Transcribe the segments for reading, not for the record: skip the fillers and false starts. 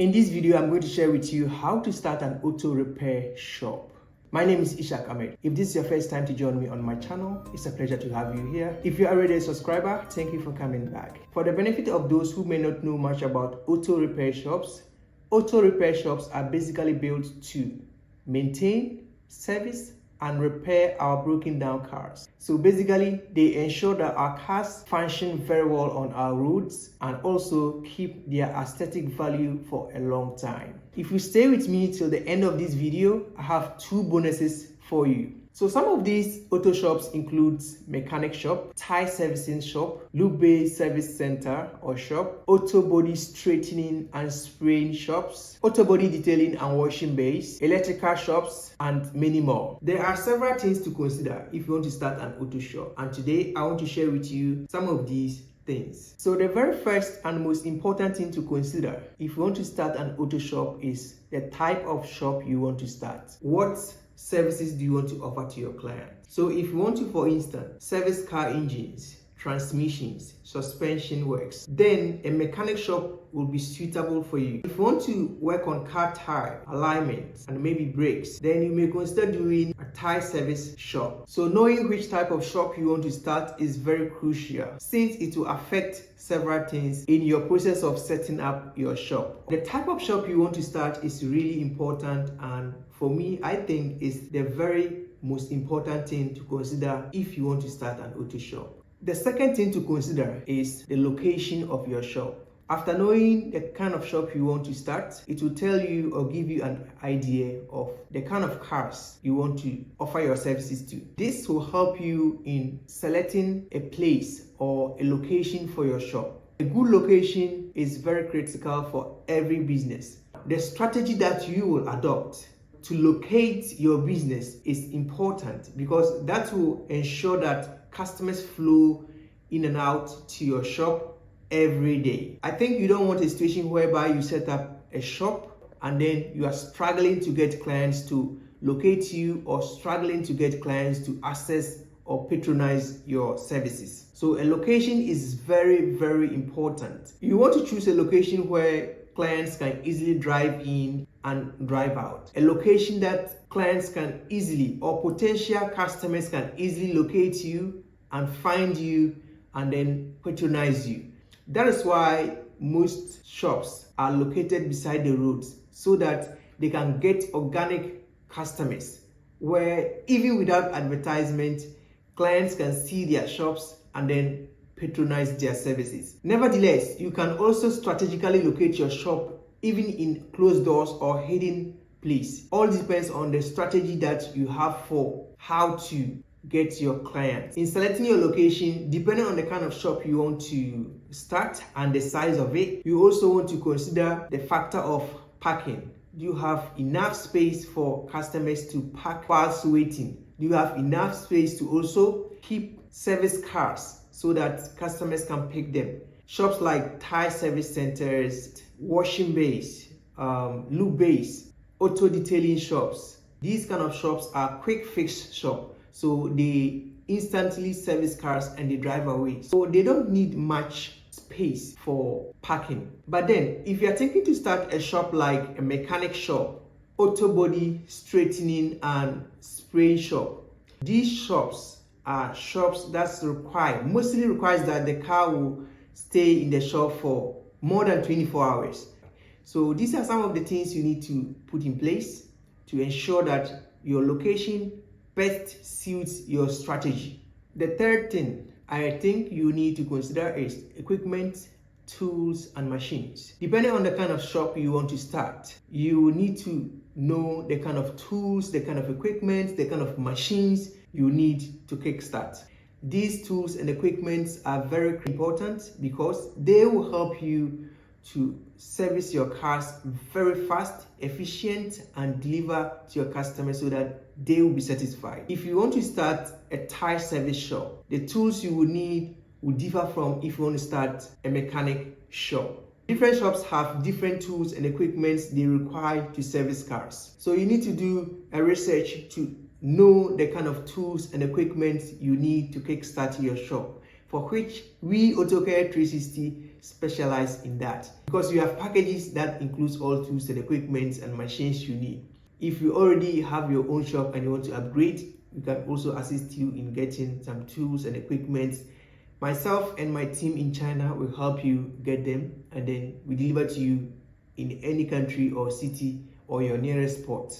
In this video, I'm going to share with you how to start an auto repair shop. My name is Ishak Ahmed. If this is your first time to join me on my channel, it's a pleasure to have you here. If you're already a subscriber, thank you for coming back. For the benefit of those who may not know much about auto repair shops are basically built to maintain, service, and repair our broken down cars. So basically, they ensure that our cars function very well on our roads and also keep their aesthetic value for a long time. If you stay with me till the end of this video, I have two bonuses for you. So some of these auto shops include mechanic shop, tire servicing shop, lube service center or shop, auto body straightening and spraying shops, auto body detailing and washing bays, electrical shops, and many more. There are several things to consider if you want to start an auto shop, and today I want to share with you some of these things. So the very first and most important thing to consider if you want to start an auto shop is the type of shop you want to start. What services do you want to offer to your client? So if you want to, for instance, service car engines, transmissions, suspension works, then a mechanic shop will be suitable for you. If you want to work on car tire alignment and maybe brakes, then you may consider doing a tire service shop. So knowing which type of shop you want to start is very crucial, since it will affect several things in your process of setting up your shop. The type of shop you want to start is really important, and for me, I think it's the very most important thing to consider if you want to start an auto shop. The second thing to consider is the location of your shop. After knowing the kind of shop you want to start, it will tell you or give you an idea of the kind of cars you want to offer your services to. This will help you in selecting a place or a location for your shop. A good location is very critical for every business. The strategy that you will adopt to locate your business is important, because that will ensure that customers flow in and out to your shop every day. I think you don't want a situation whereby you set up a shop and then you are struggling to get clients to locate you, or struggling to get clients to access or patronize your services. So a location is very, very important. You want to choose a location where clients can easily drive in and drive out. A location that clients can easily, or potential customers can easily locate you and find you and then patronize you. That is why most shops are located beside the roads, so that they can get organic customers, where even without advertisement, clients can see their shops and then patronize their services. Nevertheless, you can also strategically locate your shop even in closed doors or hidden place. All depends on the strategy that you have for how to get your clients. In selecting your location, depending on the kind of shop you want to start and the size of it, you also want to consider the factor of parking. Do you have enough space for customers to park whilst waiting? Do you have enough space to also keep service cars so that customers can pick them? Shops like tire service centers, washing bays, lube bays, auto detailing shops. These kind of shops are quick fix shops. So they instantly service cars and they drive away. So they don't need much space for parking. But then if you're thinking to start a shop like a mechanic shop, auto body straightening and spraying shop, these shops are shops that mostly requires that the car will stay in the shop for more than 24 hours. So these are some of the things you need to put in place to ensure that your location best suits your strategy. The third thing I think you need to consider is equipment, tools, and machines. Depending on the kind of shop you want to start, you need to know the kind of tools, the kind of equipment, the kind of machines you need to kickstart. These tools and equipments are very important because they will help you to service your cars very fast, efficient, and deliver to your customers so that they will be satisfied. If you want to start a tire service shop, the tools you will need will differ from if you want to start a mechanic shop. Different shops have different tools and equipments they require to service cars. So you need to do a research to know the kind of tools and equipment you need to kickstart your shop, for which we Autocare 360 specialize in that, because you have packages that includes all tools and equipment and machines you need. If you already have your own shop and you want to upgrade, we can also assist you in getting some tools and equipment. Myself and my team in China will help you get them, and then we deliver to you in any country or city or your nearest port.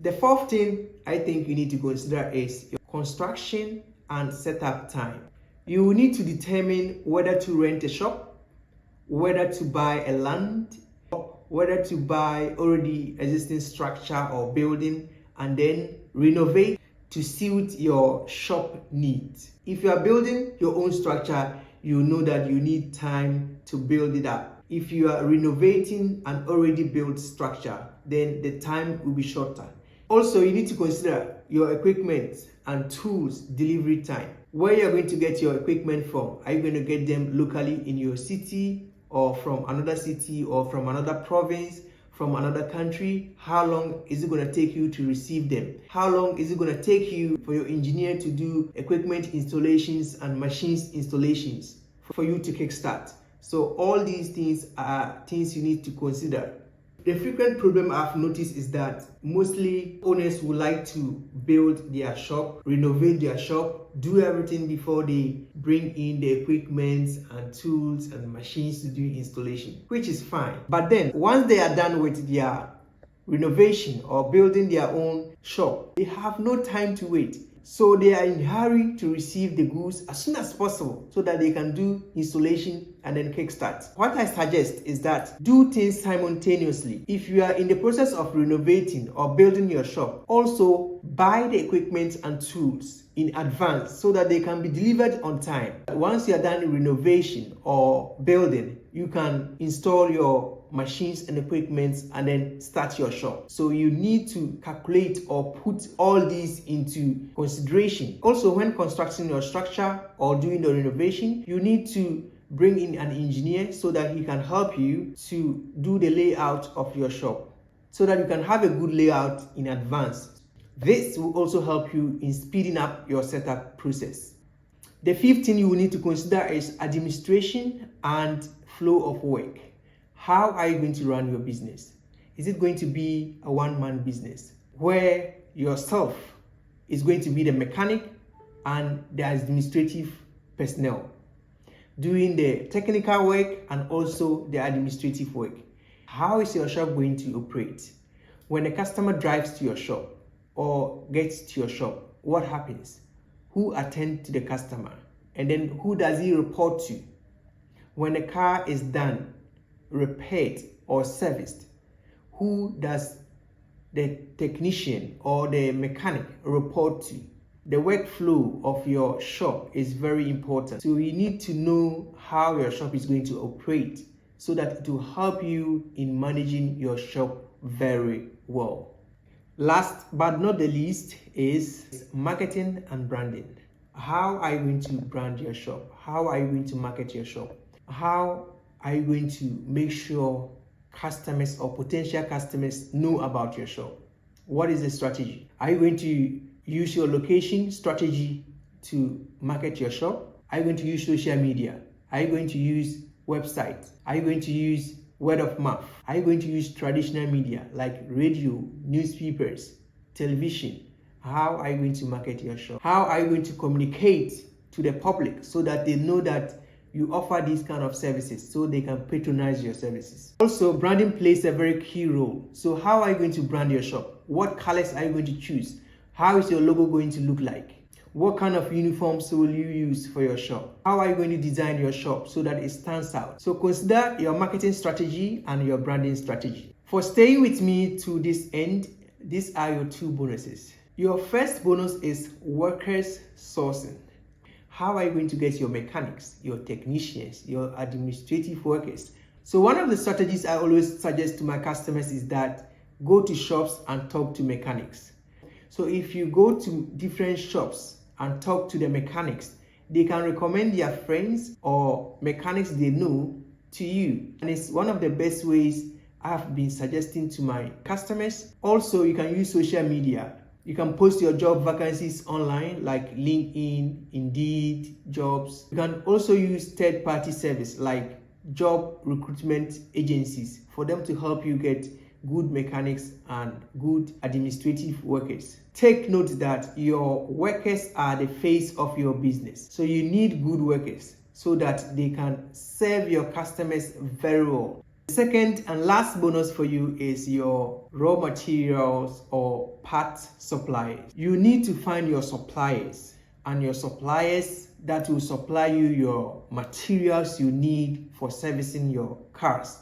The fourth thing I think you need to consider is your construction and setup time. You will need to determine whether to rent a shop, whether to buy a land, whether to buy already existing structure or building and then renovate to suit your shop needs. If you are building your own structure, you know that you need time to build it up. If you are renovating an already built structure, then the time will be shorter. Also, you need to consider your equipment and tools delivery time. Where you're going to get your equipment from. Are you going to get them locally in your city, or from another city, or from another province, from another country? How long is it going to take you to receive them? How long is it going to take you for your engineer to do equipment installations and machines installations for you to kickstart? So all these things are things you need to consider. The frequent problem I've noticed is that mostly owners would like to build their shop, renovate their shop, do everything before they bring in the equipment and tools and machines to do installation, which is fine. But then once they are done with their renovation or building their own shop, they have no time to wait. So they are in a hurry to receive the goods as soon as possible so that they can do installation and then kickstart. What I suggest is that do things simultaneously. If you are in the process of renovating or building your shop, also buy the equipment and tools in advance so that they can be delivered on time. Once you are done renovation or building, you can install your machines and equipment and then start your shop. So you need to calculate or put all these into consideration. Also, when constructing your structure or doing the renovation, you need to bring in an engineer so that he can help you to do the layout of your shop so that you can have a good layout in advance. This will also help you in speeding up your setup process. The fifth thing you will need to consider is administration and flow of work. How are you going to run your business? Is it going to be a one-man business where yourself is going to be the mechanic and the administrative personnel doing the technical work and also the administrative work? How is your shop going to operate? When a customer drives to your shop or gets to your shop, what happens? Who attends to the customer? And then who does he report to? When a car is done, repaired or serviced, who does the technician or the mechanic report to? The workflow of your shop is very important. So you need to know how your shop is going to operate so that it will help you in managing your shop very well. Last but not the least is marketing and branding. How are you going to brand your shop? How are you going to market your shop? How are you going to make sure customers or potential customers know about your shop? What is the strategy? Are you going to use your location strategy to market your shop? Are you going to use social media? Are you going to use websites? Are you going to use word of mouth? Are you going to use traditional media like radio, newspapers, television? How are you going to market your shop? How are you going to communicate to the public so that they know that you offer these kind of services so they can patronize your services? Also, branding plays a very key role. So how are you going to brand your shop? What colors are you going to choose? How is your logo going to look like? What kind of uniforms will you use for your shop? How are you going to design your shop so that it stands out? So consider your marketing strategy and your branding strategy. For staying with me to this end, these are your two bonuses. Your first bonus is workers sourcing. How are you going to get your mechanics, your technicians, your administrative workers? So one of the strategies I always suggest to my customers is that go to shops and talk to mechanics. So if you go to different shops and talk to the mechanics, they can recommend their friends or mechanics they know to you. And it's one of the best ways I've been suggesting to my customers. Also, you can use social media. You can post your job vacancies online like LinkedIn, Indeed, Jobs. You can also use third-party service like job recruitment agencies for them to help you get good mechanics and good administrative workers. Take note that your workers are the face of your business. So you need good workers so that they can serve your customers very well. The second and last bonus for you is your raw materials or part suppliers. You need to find your suppliers, and your suppliers that will supply you your materials you need for servicing your cars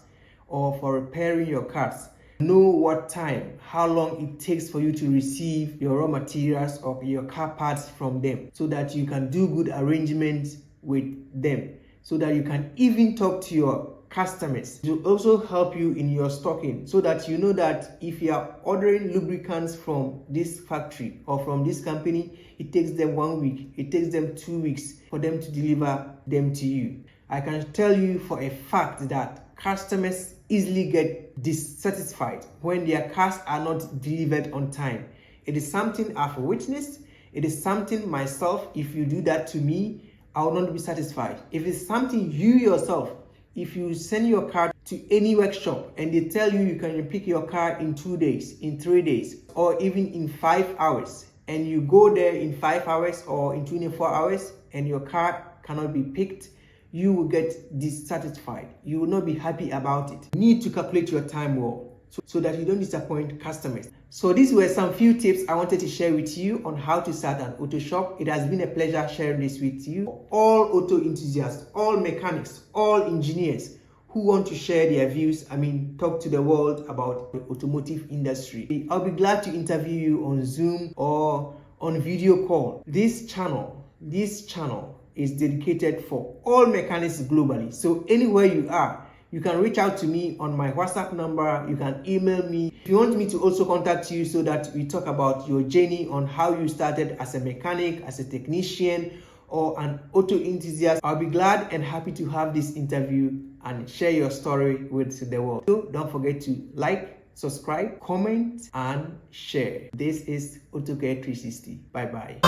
or for repairing your cars. Know what time, how long it takes for you to receive your raw materials or your car parts from them, so that you can do good arrangements with them, so that you can even talk to your customers. It will also help you in your stocking, so that you know that if you are ordering lubricants from this factory or from this company, it takes them 1 week, it takes them 2 weeks for them to deliver them to you. I can tell you for a fact that customers easily get dissatisfied when their cars are not delivered on time. It is something I've witnessed. It is something myself, if you do that to me, I will not be satisfied. If it's something you yourself, if you send your car to any workshop and they tell you can pick your car in 2 days, in 3 days, or even in 5 hours, and you go there in 5 hours or in 24 hours and your car cannot be picked, you will get dissatisfied. You will not be happy about it. You need to calculate your time well so that you don't disappoint customers. So these were some few tips I wanted to share with you on how to start an auto shop. It has been a pleasure sharing this with you. All auto enthusiasts, all mechanics, all engineers who want to share their views, talk to the world about the automotive industry. I'll be glad to interview you on Zoom or on video call. This channel is dedicated for all mechanics globally. So anywhere you are, you can reach out to me on my WhatsApp number. You can email me. If you want me to also contact you so that we talk about your journey on how you started as a mechanic, as a technician, or an auto enthusiast, I'll be glad and happy to have this interview and share your story with the world. So don't forget to like, subscribe, comment, and share. This is Autocare 360. Bye-bye.